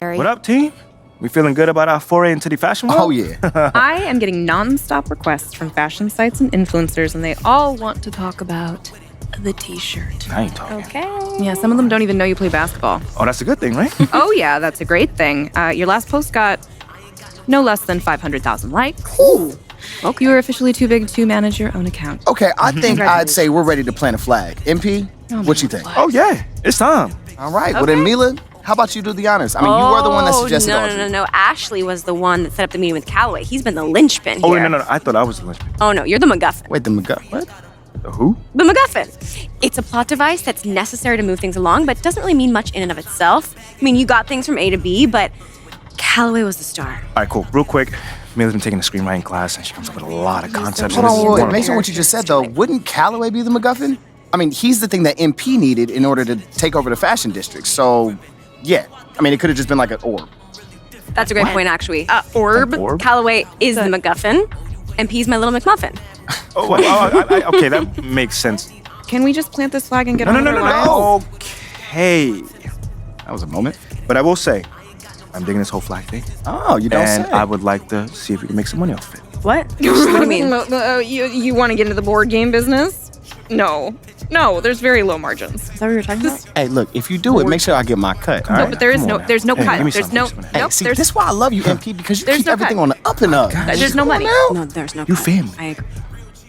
What up, team? We feeling good about our foray into the fashion world? Oh, yeah. I am getting non-stop requests from fashion sites and influencers, and they all want to talk about the t-shirt. I ain't talking. Okay. Yeah, some of them don't even know you play basketball. Oh, that's a good thing, right? Oh, yeah, that's a great thing. Your last post got no less than 500,000 likes. Ooh. Okay. You are officially too big to manage your own account. Okay, I think I'd say we're ready to plant a flag. MP, what you think? Oh, yeah. It's time. All right. Well, then, Mila, how about you do the honors? I mean, you were the one that suggested Audrey. No. Ashley was the one that set up the meeting with Callaway. He's been the linchpin Oh, here. no. I thought I was the linchpin. Oh, no, you're the MacGuffin. Wait, the McGuff. What? The who? The MacGuffin. It's a plot device that's necessary to move things along, but doesn't really mean much in and of itself. I mean, you got things from A to B, but Callaway was the star. All right, cool. Real quick. Mila's been taking a screenwriting class, and she comes up with a lot of concepts. Hold on, wait. Based on what you just said, though, wouldn't Callaway be the MacGuffin? I mean, he's the thing that MP needed in order to take over the fashion district. So, yeah. I mean, it could have just been like an orb. That's a great point, actually. Orb? Callaway is the MacGuffin, and P's my little McMuffin. Okay, that makes sense. Can we just plant this flag and get on with our lives? No. Okay. That was a moment. But I will say, I'm digging this whole flag thing. Oh, you don't And say. I would like to see if we can make some money off it. What? What do you mean? You want to get into the board game business? No, there's very low margins. Is that what you were talking about? Hey, look, if you do it, make sure I get my cut. All No, right? but there's Come no on now. cut. Give me There's some, no. give me some. Hey, Nope. see, There's this is why I love you, MP, because you There's keep no everything cut. on the up and up. there's no money. No, there's no You cut. family. I agree.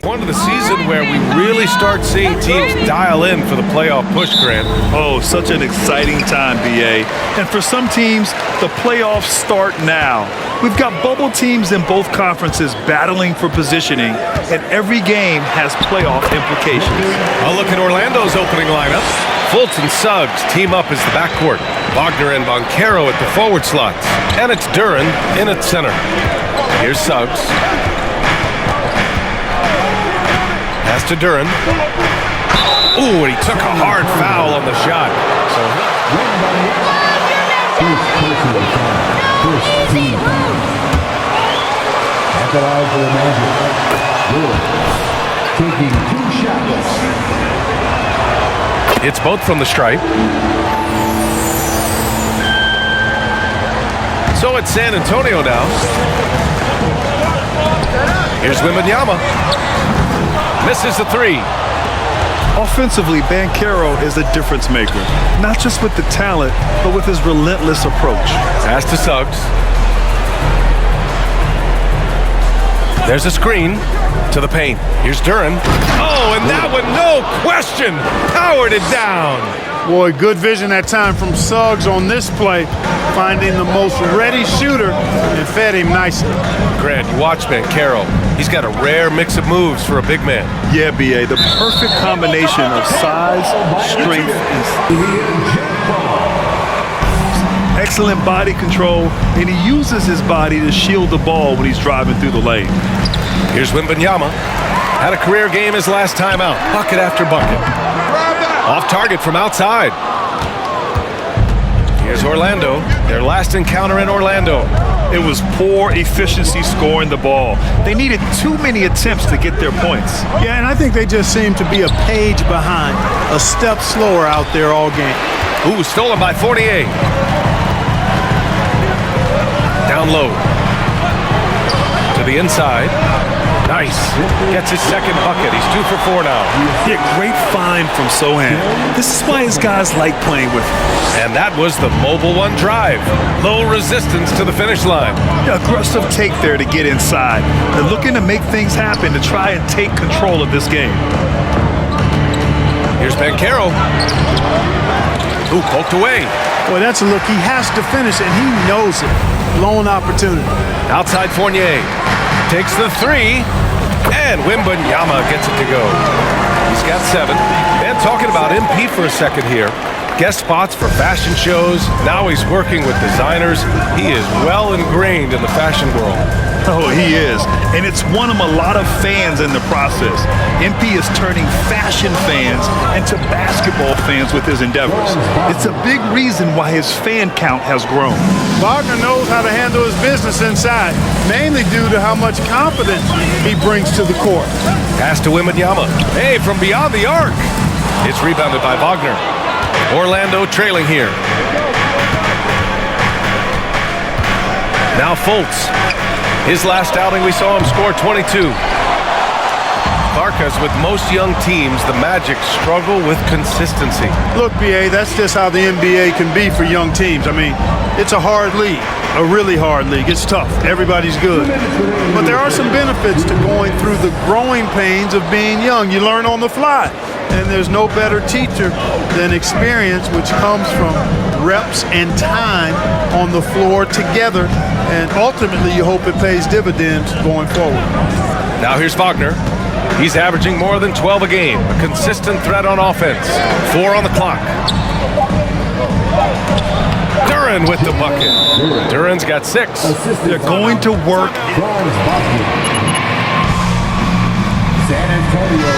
One of the season where we really start seeing teams dial in for the playoff push, Grant. Oh, such an exciting time, BA. And for some teams, the playoffs start now. We've got bubble teams in both conferences battling for positioning, and every game has playoff implications. I'll look at Orlando's opening lineup. Fultz and Suggs team up as the backcourt. Wagner and Boncaro at the forward slots. And it's Duran in at center. Here's Suggs. Pass to Duran. Ooh, and he took a hard foul on the shot. It's both from the stripe. So it's San Antonio now. Here's Wembanyama. Misses the three. Offensively, Boncaro is a difference maker, not just with the talent, but with his relentless approach. Pass to Suggs. There's a screen to the paint. Here's Duran. Oh, and that one, no question, powered it down. Boy, good vision that time from Suggs on this play, finding the most ready shooter and fed him nicely. Grant, you watch Boncaro. He's got a rare mix of moves for a big man. Yeah, BA, the perfect combination of size, strength, and excellent body control, and he uses his body to shield the ball when he's driving through the lane. Here's Wembanyama. Had a career game his last time out. Bucket after bucket. Off target from outside. Here's Orlando. Their last encounter in Orlando. It was poor efficiency scoring the ball. They needed too many attempts to get their points. Yeah, and I think they just seem to be a page behind, a step slower out there all game. Ooh, stolen by 48. Down low. To the inside. Nice. Gets his second bucket. He's 2 for 4 now. Yeah, great find from Sohan. This is why his guys like playing with him. And that was the mobile one drive. Low resistance to the finish line. Aggressive take there to get inside. They're looking to make things happen to try and take control of this game. Here's Boncaro. Ooh, poked away. Boy, that's a look. He has to finish, and he knows it. Blown opportunity. Outside Fournier. Takes the three. And Wembanyama gets it to go. He's got 7. And talking about MP for a second here. Guest spots for fashion shows. Now he's working with designers. He is well ingrained in the fashion world. Oh, he is. And it's won him a lot of fans in the process. MP is turning fashion fans into basketball fans with his endeavors. It's a big reason why his fan count has grown. Wagner knows how to handle his business inside, mainly due to how much confidence he brings to the court. Pass to Wembanyama. Hey, from beyond the arc. It's rebounded by Wagner. Orlando trailing here. Now Fultz. His last outing, we saw him score 22. Clark, with most young teams, the Magic struggle with consistency. Look, BA, that's just how the NBA can be for young teams. I mean, it's a hard league, a really hard league. It's tough. Everybody's good. But there are some benefits to going through the growing pains of being young. You learn on the fly. And there's no better teacher than experience, which comes from reps and time on the floor together. And ultimately, you hope it pays dividends going forward. Now here's Wagner. He's averaging more than 12 a game. A consistent threat on offense. 4 on the clock. Duran with the bucket. Duran's got 6. They're going to work. San Antonio.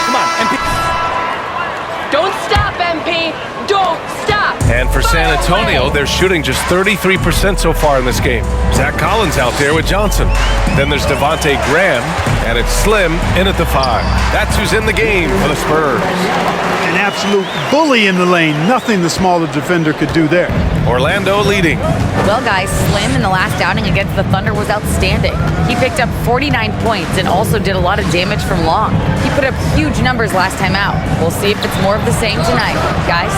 Come on, MP. Don't stop, MP. Don't stop. And for San Antonio, they're shooting just 33% so far in this game. Zach Collins out there with Johnson. Then there's Devontae Graham, and it's Slim in at the 5. That's who's in the game for the Spurs. An absolute bully in the lane. Nothing the smaller defender could do there. Orlando leading. Well, guys, Slim in the last outing against the Thunder was outstanding. He picked up 49 points and also did a lot of damage from long. He put up huge numbers last time out. We'll see if it's more of the same tonight, guys.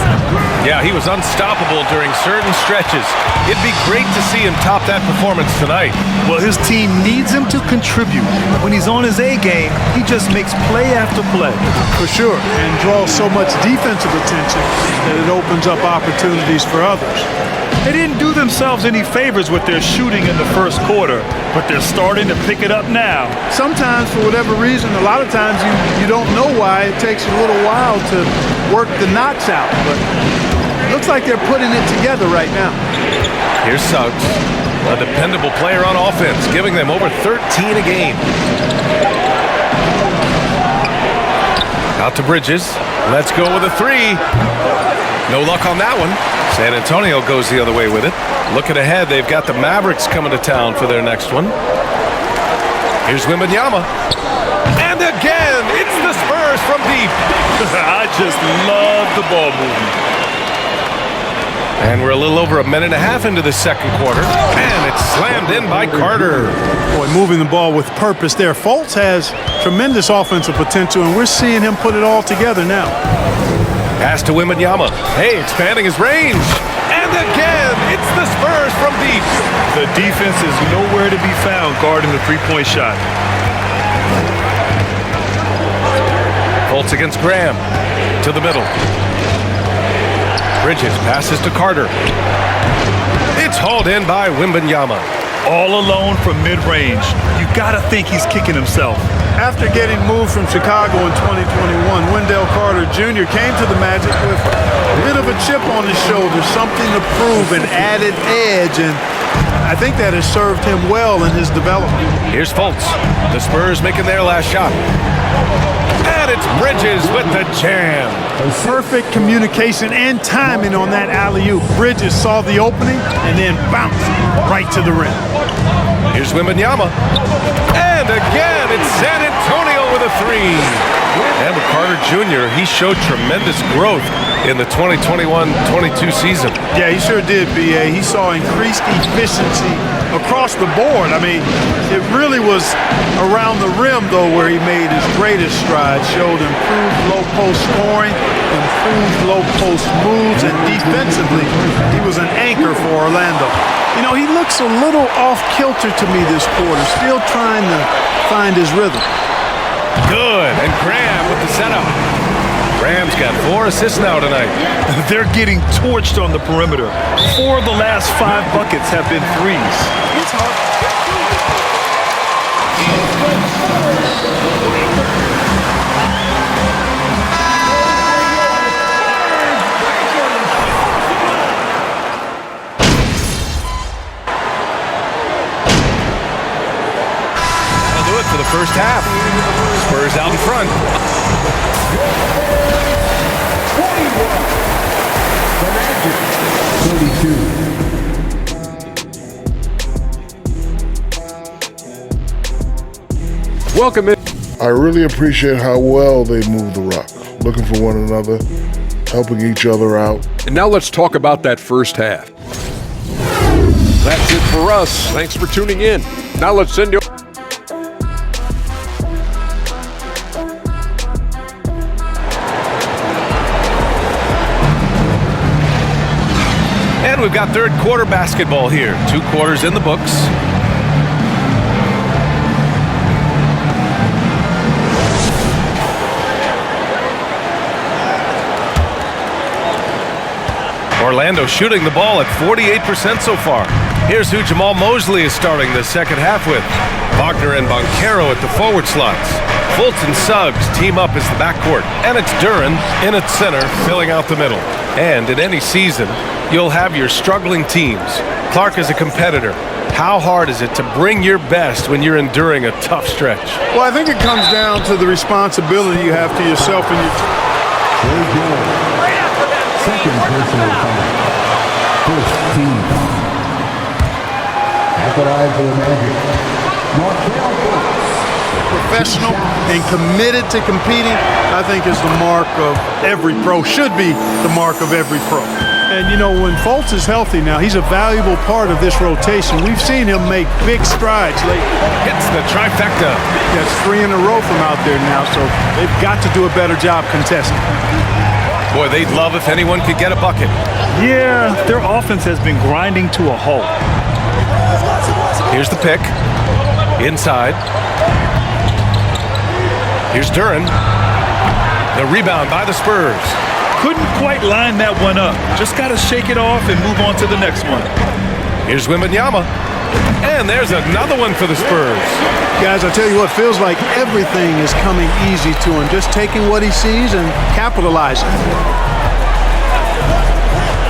Yeah, he was unstoppable during certain stretches. It'd be great to see him top that performance tonight. Well, his team needs him to contribute. When he's on his A game, he just makes play after play. For sure, and draws so much defensive attention that it opens up opportunities for others. They didn't do themselves any favors with their shooting in the first quarter, but they're starting to pick it up now. Sometimes, for whatever reason, a lot of times you don't know why. It takes a little while to work the knots out, but it looks like they're putting it together right now. Here's Suggs, a dependable player on offense, giving them over 13 a game. Out to Bridges. Let's go with a 3. No luck on that one. San Antonio goes the other way with it. Looking ahead, they've got the Mavericks coming to town for their next one. Here's Wembanyama. And again, it's the Spurs from deep. I just love the ball movement. And we're a little over a minute and a half into the second quarter. And it's slammed in by Carter. Boy, moving the ball with purpose there. Fultz has tremendous offensive potential, and we're seeing him put it all together now. Pass to Wembanyama. Hey, expanding his range. And again, it's the Spurs from deep. The defense is nowhere to be found guarding the three-point shot. Fultz against Graham. To the middle. Bridges passes to Carter. It's hauled in by Wembanyama. All alone from mid-range. You gotta think he's kicking himself. After getting moved from Chicago in 2021, Wendell Carter Jr. came to the Magic with a bit of a chip on his shoulder, something to prove, an added edge, and I think that has served him well in his development. Here's Fultz. The Spurs making their last shot. And it's Bridges with the jam. Perfect communication and timing on that alley-oop. Bridges saw the opening and then bounced right to the rim. Here's Wembanyama. And again, it's San Antonio with a 3. And with Carter Jr., he showed tremendous growth in the 2021-22 season. Yeah, he sure did, B.A. He saw increased efficiency across the board. I mean, it really was around the rim, though, where he made his greatest strides. Showed improved low-post scoring, improved low-post moves, and defensively, he was an anchor for Orlando. You know, he looks a little off-kilter to me this quarter, still trying to find his rhythm. Good, and Graham with the setup. Graham's got 4 assists now tonight. They're getting torched on the perimeter. 4 of the last 5 buckets have been threes. It's hard. For the first half. Spurs out in front. Welcome in. I really appreciate how well they move the rock. looking for one another, helping each other out. And now let's talk about that first half. That's it for us. Thanks for tuning in. Now let's send you... And we've got third quarter basketball here. 2 quarters in the books. Orlando shooting the ball at 48% so far. Here's who Jamal Mosley is starting the second half with. Wagner and Banchero at the forward slots. Fultz and Suggs team up as the backcourt. And it's Duren in at center, filling out the middle. And in any season, you'll have your struggling teams. Clark is a competitor. How hard is it to bring your best when you're enduring a tough stretch? Well, I think it comes down to the responsibility you have to yourself and your team. Second personal foul. First team foul. At the line for the Magic. Professional and committed to competing, I think is the mark of every pro, should be the mark of every pro. And, you know, when Fultz is healthy now, he's a valuable part of this rotation. We've seen him make big strides lately. Hits the trifecta. That's 3 in a row from out there now, so they've got to do a better job contesting. Boy, they'd love if anyone could get a bucket. Yeah, their offense has been grinding to a halt. Here's the pick. Inside. Here's Duren. The rebound by the Spurs. Couldn't quite line that one up. Just got to shake it off and move on to the next one. Here's Wembanyama. And there's another one for the Spurs. Guys, I tell you what, feels like everything is coming easy to him. Just taking what he sees and capitalizing.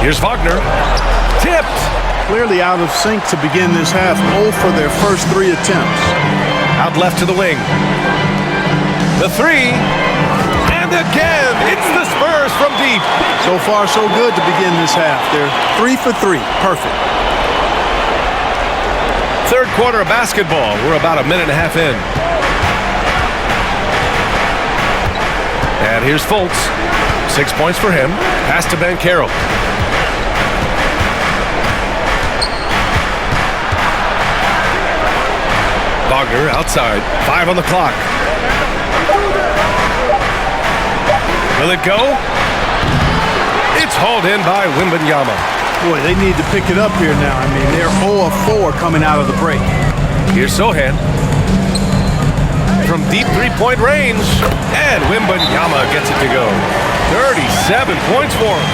Here's Wagner. Tipped. Clearly out of sync to begin this half. 0 for their first 3 attempts. Out left to the wing. The 3. And again, it's the Spurs from deep. So far, so good to begin this half. They're 3 for 3. Perfect. Third quarter of basketball. We're about a minute and a half in. And here's Fultz. 6 points for him. Pass to Banchero. Wagner outside. 5 on the clock. Will it go? It's hauled in by Wembanyama. Boy, they need to pick it up here now. I mean, they're 0 of 4 coming out of the break. Here's Sohan. From deep three-point range. And Wembanyama gets it to go. 37 points for him.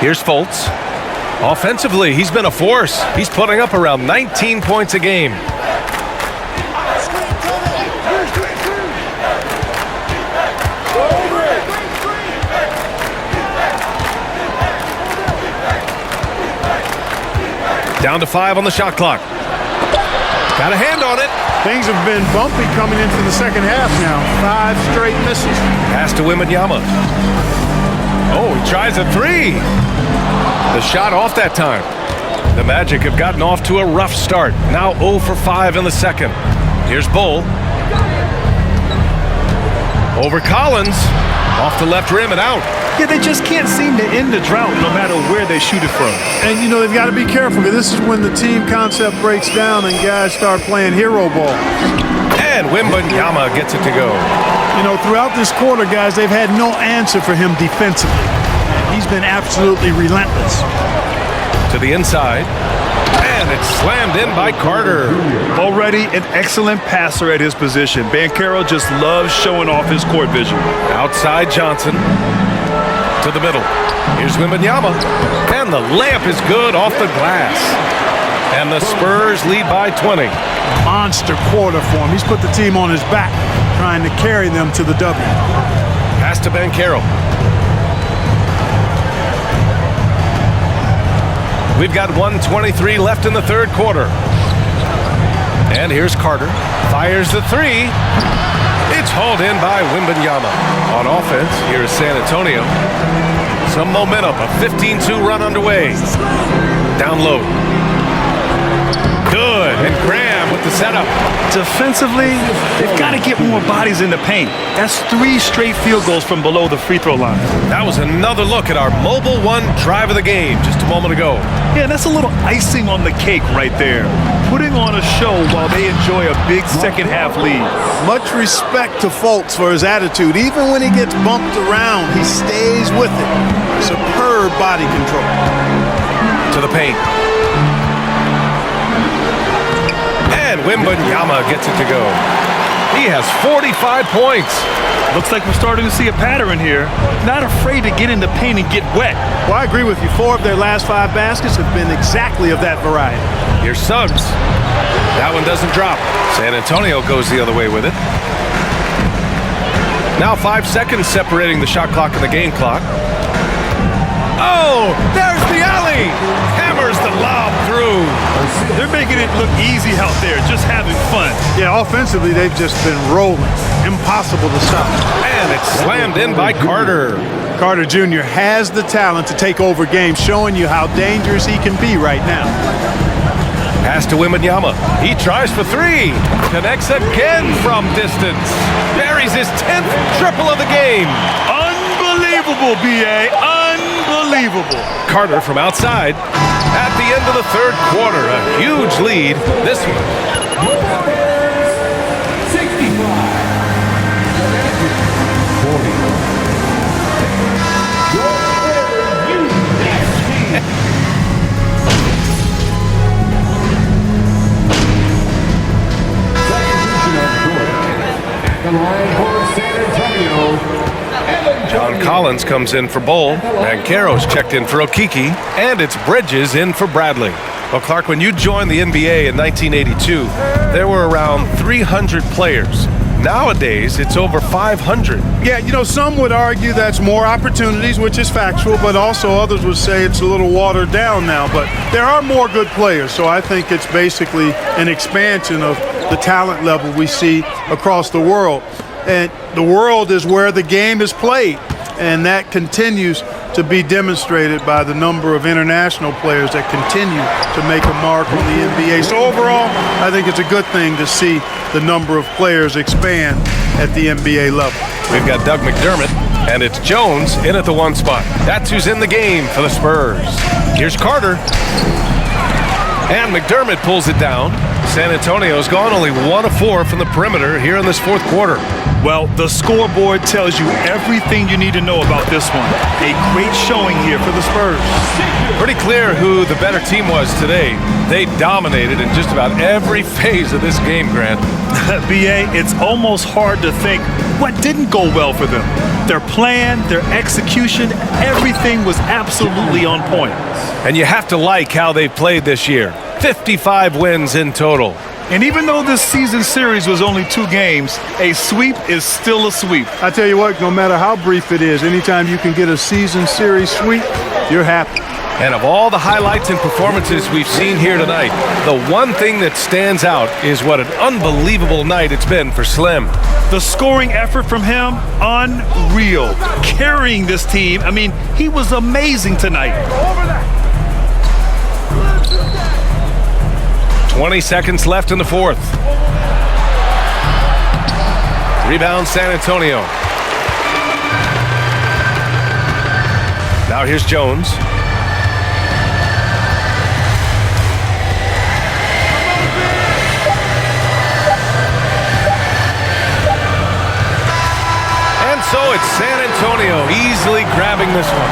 Here's Fultz. Offensively, he's been a force. He's putting up around 19 points a game. Down to 5 on the shot clock. Got a hand on it. Things have been bumpy coming into the second half now. 5 straight misses. Pass to Wembanyama. Oh, he tries a 3. The shot off that time. The Magic have gotten off to a rough start. Now 0 for 5 in the second. Here's Bull. Over Collins. Off the left rim and out. Yeah, they just can't seem to end the drought no matter where they shoot it from. And, you know, they've got to be careful because this is when the team concept breaks down and guys start playing hero ball. And Wembanyama gets it to go. You know, throughout this quarter, guys, they've had no answer for him defensively. He's been absolutely relentless. To the inside. And it's slammed in by Carter. Already an excellent passer at his position. Banchero just loves showing off his court vision. Outside Johnson. To the middle. Here's Wembanyama. And the layup is good off the glass. And the Spurs lead by 20. Monster quarter for him. He's put the team on his back, trying to carry them to the W. Pass to Banchero. We've got 1:23 left in the third quarter. And here's Carter. Fires the three. It's hauled in by Wembanyama. On offense, here's San Antonio. Some momentum. A 15-2 run underway. Down low. Good. And Graham with the setup. Defensively, they've got to get more bodies in the paint. That's 3 straight field goals from below the free throw line. That was another look at our Mobile One drive of the game just a moment ago. Yeah, that's a little icing on the cake right there. Putting on a show while they enjoy a big second half lead. Much respect to Fultz for his attitude. Even when he gets bumped around, he stays with it. Superb body control. To the paint. And Wembanyama gets it to go. He has 45 points. Looks like we're starting to see a pattern here. Not afraid to get in the paint and get wet. Well, I agree with you. 4 of their last 5 baskets have been exactly of that variety. Here's Suggs. That one doesn't drop. San Antonio goes the other way with it. Now 5 seconds separating the shot clock and the game clock. Oh, there's the alley. Hammers the lob through. They're making it look easy out there, just having fun. Yeah, offensively, they've just been rolling. Impossible to stop. And it's slammed in by Carter. Carter Jr. has the talent to take over games, showing you how dangerous he can be right now. Pass to Wembanyama. He tries for 3. Connects again from distance. Buries his 10th triple of the game. Unbelievable, B.A. Unbelievable. Carter from outside. At the end of the third quarter, a huge lead. This one. 65. 40. John Collins comes in for Bull. Banchero's checked in for Okiki. And it's Bridges in for Bradley. Well, Clark, when you joined the NBA in 1982, there were around 300 players. Nowadays, it's over 500. Yeah, you know, some would argue that's more opportunities, which is factual, but also others would say it's a little watered down now. But there are more good players, so I think it's basically an expansion of the talent level we see across the world. And the world is where the game is played, and that continues to be demonstrated by the number of international players that continue to make a mark on the NBA. So overall, I think it's a good thing to see the number of players expand at the NBA level. We've got Doug McDermott, and it's Jones in at the 1 spot. That's who's in the game for the Spurs. Here's Carter. And McDermott pulls it down. San Antonio's gone only 1 of 4 from the perimeter here in this fourth quarter. Well, the scoreboard tells you everything you need to know about this one. A great showing here for the Spurs. Pretty clear who the better team was today. They dominated in just about every phase of this game, Grant. B.A., it's almost hard to think what didn't go well for them. Their plan, their execution, everything was absolutely on point. And you have to like how they played this year. 55 wins in total. And even though this season series was only 2 games, a sweep is still a sweep. I tell you what, no matter how brief it is, anytime you can get a season series sweep, you're happy. And of all the highlights and performances we've seen here tonight, the one thing that stands out is what an unbelievable night it's been for Slim. The scoring effort from him, unreal. Carrying this team, I mean, he was amazing tonight. 20 seconds left in the fourth. Rebound San Antonio. Now here's Jones. And so it's San Antonio easily grabbing this one.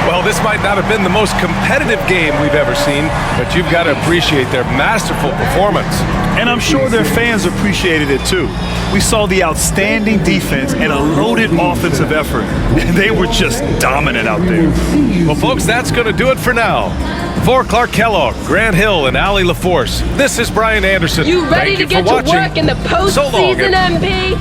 Well, this might not have been the most competitive game we've ever seen, but you've got to appreciate their masterful performance. And I'm sure their fans appreciated it too. We saw the outstanding defense and a loaded offensive effort. They were just dominant out there. Well, folks, that's going to do it for now. For Clark Kellogg, Grant Hill, and Allie LaForce, this is Brian Anderson. You ready Thank to you get for to watching. work in the postseason, So long, MP?